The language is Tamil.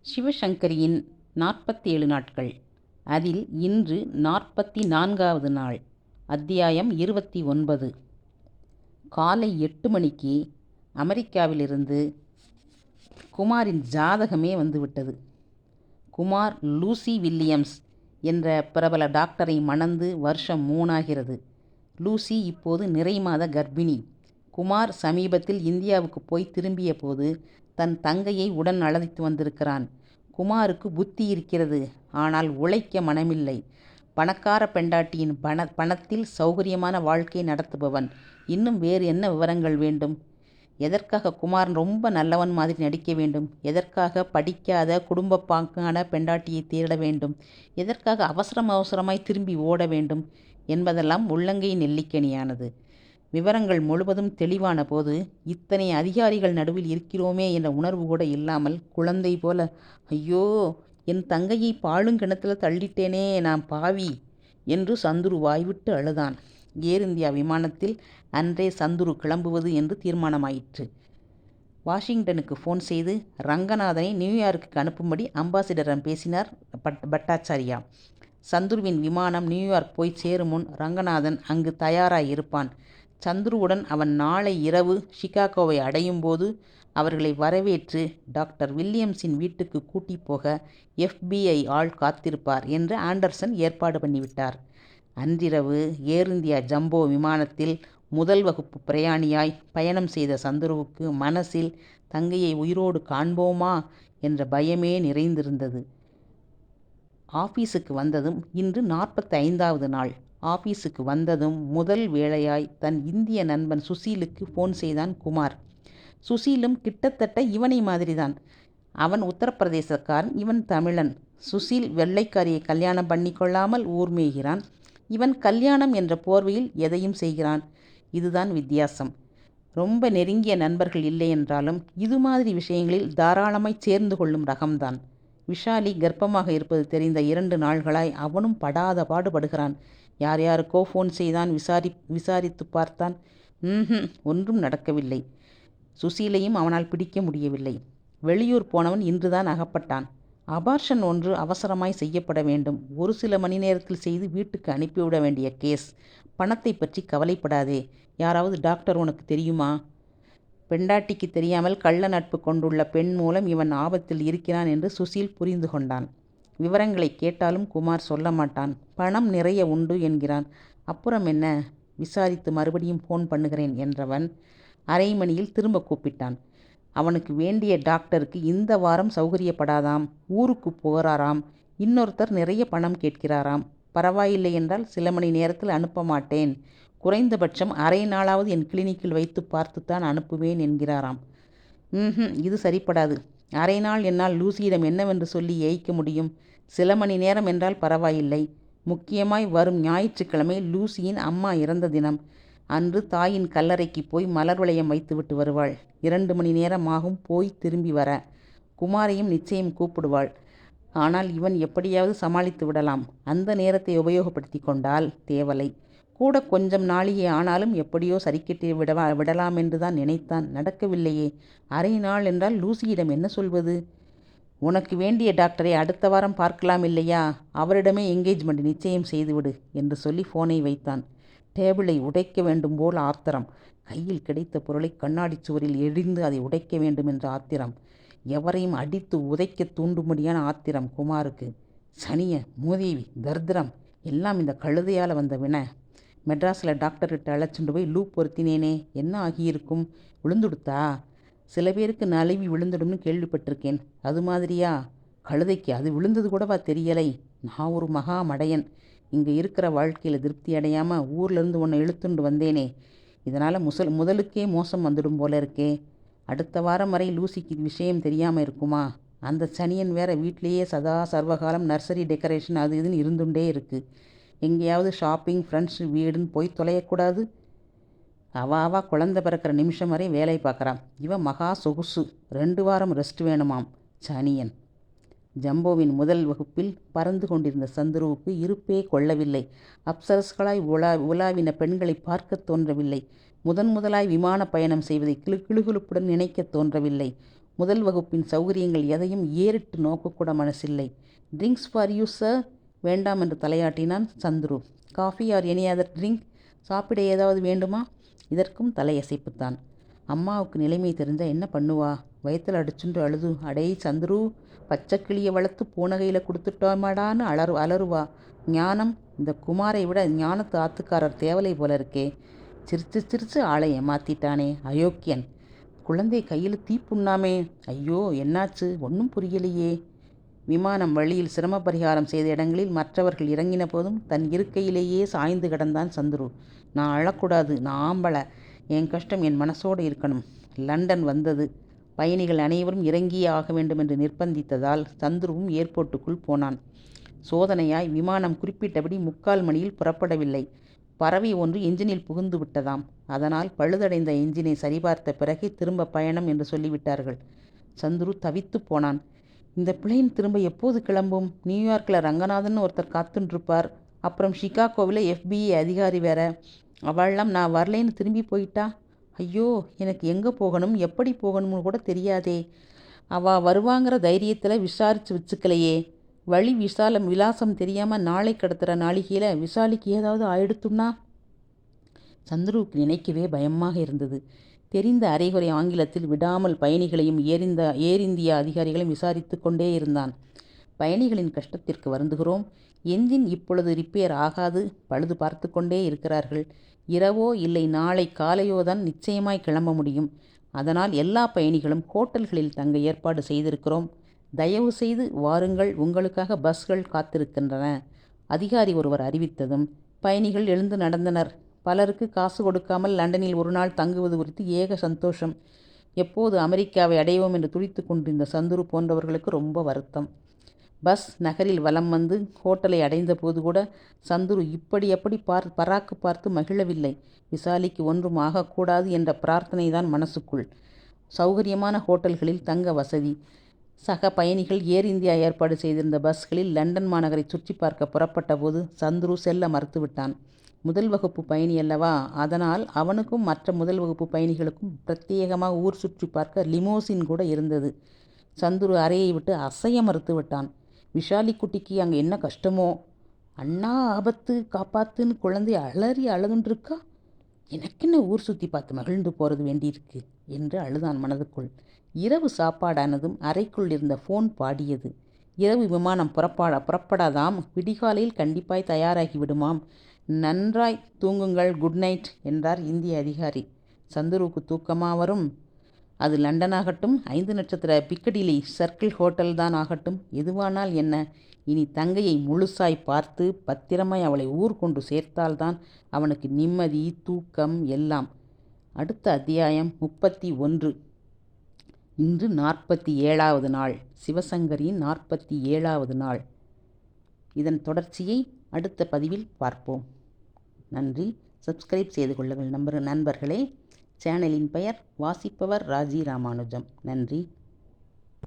சிவசங்கரியின் 47 நாட்கள். அதில் இன்று 44வது நாள். அத்தியாயம் 29. காலை 8 மணிக்கு அமெரிக்காவிலிருந்து குமாரின் ஜாதகமே வந்துவிட்டது. குமார் லூசி வில்லியம்ஸ் என்ற பிரபல டாக்டரை மணந்து வருஷம் 3 ஆகிறது. லூசி இப்போது நிறைமாத கர்ப்பிணி. குமார் சமீபத்தில் இந்தியாவுக்கு போய் திரும்பிய போது தன் தங்கையை உடன் அழைத்து வந்திருக்கிறான். குமாருக்கு புத்தி இருக்கிறது, ஆனால் உழைக்க மனமில்லை. பணக்கார பெண்டாட்டியின் பணத்தில் சௌகரியமான வாழ்க்கை நடத்துபவன். இன்னும் வேறு என்ன விவரங்கள் வேண்டும்? எதற்காக குமார் ரொம்ப நல்லவன் மாதிரி நடிக்க வேண்டும்? எதற்காக படிக்காத குடும்ப பாங்கான பெண்டாட்டியை தேட வேண்டும்? எதற்காக அவசரமாய் திரும்பி ஓட வேண்டும் என்பதெல்லாம் உள்ளங்கை நெல்லிக்கனியானது. விவரங்கள் முழுவதும் தெளிவான போது இத்தனை அதிகாரிகள் நடுவில் இருக்கிறோமே என்ற உணர்வு கூட இல்லாமல் குழந்தை போல, ஐயோ, என் தங்கையை பாழுங்கிணத்தில் தள்ளிட்டேனே, நான் பாவி என்று சந்துரு வாய்விட்டு அழுதான். ஏர் இந்தியா விமானத்தில் அன்றே சந்துரு கிளம்புவது என்று தீர்மானமாயிற்று. வாஷிங்டனுக்கு ஃபோன் செய்து ரங்கநாதனை நியூயார்க்குக்கு அனுப்பும்படி அம்பாசிடரிடம் பேசினார் பட்டாச்சாரியா. சந்துருவின் விமானம் நியூயார்க் போய் சேரும் முன் ரங்கநாதன் அங்கு தயாராய் இருப்பான். சந்துருவுடன் அவன் நாளை இரவு சிகாகோவை அடையும் போது அவர்களை வரவேற்று டாக்டர் வில்லியம்ஸின் வீட்டுக்கு கூட்டி போக FBI ஆள் காத்திருப்பார் என்று ஆண்டர்சன் ஏற்பாடு பண்ணிவிட்டார். அன்றிரவு ஏர் இந்தியா ஜம்போ விமானத்தில் முதல் வகுப்பு பிரயாணியாய் பயணம் செய்த சந்துருவுக்கு மனசில் தங்கையை உயிரோடு காண்போமா என்ற பயமே நிறைந்திருந்தது. ஆபீஸுக்கு வந்ததும் இன்று 45வது நாள். ஆபீஸுக்கு வந்ததும் முதல் வேளையாய் தன் இந்திய நண்பன் சுசீலுக்கு ஃபோன் செய்தான் குமார். சுசீலும் கிட்டத்தட்ட இவனை மாதிரிதான். அவன் உத்தரப்பிரதேசக்காரன், இவன் தமிழன். சுசீல் வெள்ளைக்காரியை கல்யாணம் பண்ணி கொள்ளாமல் ஊர் மேய்கிறான். இவன் கல்யாணம் என்ற போர்வையில் எதையும் செய்கிறான். இதுதான் வித்தியாசம். ரொம்ப நெருங்கிய நண்பர்கள் இல்லை என்றாலும் இது மாதிரி விஷயங்களில் தாராளமாய் சேர்ந்து கொள்ளும் ரகம்தான். விஷாலி கர்ப்பமாக இருப்பது தெரிந்த 2 நாள்களாய் அவனும் படாத பாடுபடுகிறான். யார் யாருக்கோ ஃபோன் செய்தான், விசாரித்து பார்த்தான். ஒன்றும் நடக்கவில்லை. சுசீலையும் அவனால் பிடிக்க முடியவில்லை. வெளியூர் போனவன் இன்றுதான் அகப்பட்டான். அபார்ஷன் ஒன்று அவசரமாய் செய்யப்பட வேண்டும். ஒரு சில மணி நேரத்தில் செய்து வீட்டுக்கு அனுப்பிவிட வேண்டிய கேஸ். பணத்தை பற்றி கவலைப்படாதே. யாராவது டாக்டர் உனக்கு தெரியுமா? பெண்டாட்டிக்கு தெரியாமல் கள்ள நட்பு கொண்டுள்ள பெண் மூலம் இவன் ஆபத்தில் இருக்கிறான் என்று சுசீல் புரிந்து கொண்டான். விவரங்களை கேட்டாலும் குமார் சொல்ல மாட்டான். பணம் நிறைய உண்டு என்கிறான். அப்புறம் என்ன? விசாரித்து மறுபடியும் ஃபோன் பண்ணுகிறேன் என்றவன் அரை மணியில் திரும்ப கூப்பிட்டான். அவனுக்கு வேண்டிய டாக்டருக்கு இந்த வாரம் சௌகரியப்படாதாம். ஊருக்கு போகிறாராம். இன்னொருத்தர் நிறைய பணம் கேட்கிறாராம். பரவாயில்லை என்றால் சில மணி நேரத்தில் அனுப்ப மாட்டேன். குறைந்தபட்சம் அரை நாளாவது என் கிளினிக்கில் வைத்து பார்த்துத்தான் அனுப்புவேன் என்கிறாராம். இது சரிப்படாது. அரை நாள் என்னால் லூசியிடம் என்னவென்று சொல்லி ஏய்க்க முடியும்? சில மணி நேரம் என்றால் பரவாயில்லை. முக்கியமாய் வரும் ஞாயிற்றுக்கிழமை லூசியின் அம்மா இறந்த தினம். அன்று தாயின் கல்லறைக்கு போய் மலர் வளையம் வைத்துவிட்டு வருவாள். 2 மணி நேரம் ஆகும் போய் திரும்பி வர. குமாரையும் நிச்சயம் கூப்பிடுவாள். ஆனால் இவன் எப்படியாவது சமாளித்து விடலாம். அந்த நேரத்தை உபயோகப்படுத்தி கொண்டால் தேவலை. கூட கொஞ்சம் நாளிகை ஆனாலும் எப்படியோ சரிக்கட்டி விடலாம் என்று தான் நினைத்தான். நடக்கவில்லையே. அரை நாள் என்றால் லூசியிடம் என்ன சொல்வது? உனக்கு வேண்டிய டாக்டரை அடுத்த வாரம் பார்க்கலாம் இல்லையா? அவரிடமே என்கேஜ்மெண்ட் நிச்சயம் செய்துவிடு என்று சொல்லி ஃபோனை வைத்தான். டேபிளை உடைக்க வேண்டும் போல் ஆத்திரம். கையில் கிடைத்த பொருளை கண்ணாடி சுவரில் எரிந்து அதை உடைக்க வேண்டும் என்ற ஆத்திரம். எவரையும் அடித்து உதைக்க தூண்டும்படியான ஆத்திரம் குமாருக்கு. சனிய, மூதேவி, தர்திரம் எல்லாம் இந்த கழுதையால் வந்த வின. மெட்ராஸில் டாக்டர்கிட்ட அழைச்சிட்டு போய் லூப் பொருத்தினேனே, என்ன ஆகியிருக்கும்? விழுந்துடுத்தா? சில பேருக்கு நழுவி விழுந்துடும்னு கேள்விப்பட்டிருக்கேன். அது மாதிரியா? கழுதைக்கு அது விழுந்தது கூடவா தெரியலை? நான் ஒரு மகா மடையன். இங்கே இருக்கிற வாழ்க்கையில் திருப்தி அடையாமல் ஊர்லேருந்து உன்னை இழுத்துண்டு வந்தேனே. இதனால் முதலுக்கே மோசம் வந்துடும் போல இருக்கே. அடுத்த வாரம் வரை லூசிக்கு விஷயம் தெரியாமல் இருக்குமா? அந்த சனியன் வேற வீட்லேயே சதா சர்வகாலம் நர்சரி டெக்கரேஷன் அது இதுன்னு இருந்துட்டே இருக்குது. எங்கேயாவது ஷாப்பிங், ஃப்ரெண்ட்ஸ் வீடுன்னு போய் தொலையக்கூடாது? அவா குழந்தை பிறக்கிற நிமிஷம் வரை வேலை பார்க்குறான். இவன் மகா சொகுசு. 2 வாரம் ரெஸ்ட் வேணுமாம். சனியன். ஜம்போவின் முதல் வகுப்பில் பறந்து கொண்டிருந்த சந்துருவுக்கு இருப்பே கொள்ளவில்லை. அப்சரஸ்களாய் உலாவின பெண்களை பார்க்க தோன்றவில்லை. முதலாய் விமான பயணம் செய்வதை கிளுகிளுப்புடன் நினைக்க தோன்றவில்லை. முதல் வகுப்பின் சௌகரியங்கள் எதையும் ஏறிட்டு நோக்கக்கூட மனசில்லை. Drinks for you sir. வேண்டாம் என்று தலையாட்டினான் Chandru. Coffee or any other drink. சாப்பிட ஏதாவது வேண்டுமா? இதற்கும் தலையசைப்புத்தான். அம்மாவுக்கு நிலைமை தெரிஞ்சா என்ன பண்ணுவா? வயத்தில் அடிச்சுண்டு அழுது, அடே சந்துரு, பச்சை கிளியை வளர்த்து பூனகையில் கொடுத்துட்டோமாடான்னு அலறுவா. ஞானம், இந்த குமாரை விட ஞானத்து ஆத்துக்காரர் தேவலை போல இருக்கே. சிரிச்சு சிரிச்சு ஆளை ஏமாத்திட்டானே அயோக்கியன். குழந்தை கையில் தீப்புண்ணாமே. ஐயோ, என்னாச்சு? ஒன்றும் புரியலையே. விமானம் வழியில் சிரம பரிகாரம் செய்த இடங்களில் மற்றவர்கள் இறங்கின போதும் தன் இருக்கையிலேயே சாய்ந்து கிடந்தான் சந்துரு. நான் அழக்கூடாது, நான் ஆம்பளை, என் கஷ்டம் என் மனசோடு இருக்கணும். லண்டன் வந்தது. பயணிகள் அனைவரும் இறங்கியே ஆக வேண்டும் என்று நிர்பந்தித்ததால் சந்துருவும் ஏர்போர்ட்டுக்குள் போனான். சோதனையாய் விமானம் குறிப்பிட்டபடி 3/4 மணியில் புறப்படவில்லை. பறவை ஒன்று எஞ்சினில் புகுந்து விட்டதாம். அதனால் பழுதடைந்த எஞ்சினை சரிபார்த்த பிறகு திரும்ப பயணம் என்று சொல்லிவிட்டார்கள். சந்துரு தவித்து போனான். இந்த பிளேன் திரும்ப எப்போது கிளம்பும்? நியூயார்க்கில் ரங்கநாதன் ஒருத்தர் காத்துன்ட்ருப்பார். அப்புறம் சிகாகோவில் FBI அதிகாரி வேற. அவள்லாம் நான் வரலேன்னு திரும்பி போயிட்டா? ஐயோ, எனக்கு எங்கே போகணும், எப்படி போகணும்னு கூட தெரியாதே. வருவாங்கிற தைரியத்தில் விசாரித்து வச்சுக்கலையே. வழி விலாசம் தெரியாமல் நாளை கடத்துகிற நாளிகையில் விசாலிக்கு ஏதாவது ஆயிடுத்துன்னா? சந்துருவுக்கு நினைக்கவே பயமாக இருந்தது. தெரிந்த அரைகுறை ஆங்கிலத்தில் விடாமல் பயணிகளையும் ஏர் இந்தியா அதிகாரிகளையும் விசாரித்து கொண்டே இருந்தான். பயணிகளின் கஷ்டத்திற்கு வருந்துகிறோம். என்ஜின் இப்பொழுது ரிப்பேர் ஆகாது. பழுது பார்த்து கொண்டே இருக்கிறார்கள். இரவோ இல்லை நாளை காலையோதான் நிச்சயமாய் கிளம்ப முடியும். அதனால் எல்லா பயணிகளும் ஹோட்டல்களில் தங்க ஏற்பாடு செய்திருக்கிறோம். தயவு செய்து வாருங்கள், உங்களுக்காக பஸ்கள் காத்திருக்கின்றன. அதிகாரி ஒருவர் அறிவித்ததும் பயணிகள் எழுந்து நடந்தனர். பலருக்கு காசு கொடுக்காமல் லண்டனில் ஒரு நாள் தங்குவது குறித்து ஏக சந்தோஷம். எப்போது அமெரிக்காவை அடைவோம் என்று துடித்து கொண்டிருந்த சந்துரு போன்றவர்களுக்கு ரொம்ப வருத்தம். பஸ் நகரில் வலம் வந்து ஹோட்டலை அடைந்த போது கூட சந்துரு இப்படி எப்படி பராக்கு பார்த்து மகிழவில்லை. விசாலிக்கு ஒன்றும் ஆகக்கூடாது என்ற பிரார்த்தனை தான் மனசுக்குள். சௌகரியமான ஹோட்டல்களில் தங்க வசதி. சக பயணிகள் ஏர் இந்தியா ஏற்பாடு செய்திருந்த பஸ்களில் லண்டன் மாநகரை சுற்றி பார்க்க புறப்பட்ட போது சந்துரு செல்ல மறுத்துவிட்டான். முதல் வகுப்பு பயணி அல்லவா, அதனால் அவனுக்கும் மற்ற முதல் வகுப்பு பயணிகளுக்கும் பிரத்யேகமாக ஊர் சுற்றி பார்க்க லிமோசின் கூட இருந்தது. சந்துரு அறையை விட்டு அசைய மறுத்து விட்டான். விஷாலி குட்டிக்கு அங்கே என்ன கஷ்டமோ? அண்ணா ஆபத்து, காப்பாத்துன்னு குழந்தை அலறி அழுதுன்றிருக்கா. எனக்கென்ன ஊர் சுற்றி பார்த்து மகிழ்ந்து போகிறது வேண்டியிருக்கு என்று அழுதான் மனதுக்குள். இரவு சாப்பாடானதும் அறைக்குள் இருந்த ஃபோன் பாடியது. இரவு விமானம் புறப்படாதாம். விடிகாலையில் கண்டிப்பாய் தயாராகி விடுமாம். நன்றாய் தூங்குங்கள், குட் நைட் என்றார் இந்திய அதிகாரி. சந்துருவுக்கு தூக்கமா வரும்? அது லண்டனாகட்டும், 5 நட்சத்திர பிக்கடிலி சர்க்கிள் ஹோட்டல் தான் ஆகட்டும், எதுவானால் என்ன? இனி தங்கையை முழுசாய் பார்த்து பத்திரமாய் அவளை ஊர் கொண்டு சேர்த்தால்தான் அவனுக்கு நிம்மதி, தூக்கம் எல்லாம். அடுத்த அத்தியாயம் 31. இன்று 47வது நாள். சிவசங்கரியின் 47வது நாள். இதன் தொடர்ச்சியை அடுத்த பதிவில் பார்ப்போம். நன்றி. சப்ஸ்கிரைப் செய்து கொள்ளுங்கள் நண்பர்களே. சேனலின் பெயர் வாசிப்பவர் ராஜி ராமானுஜம். நன்றி.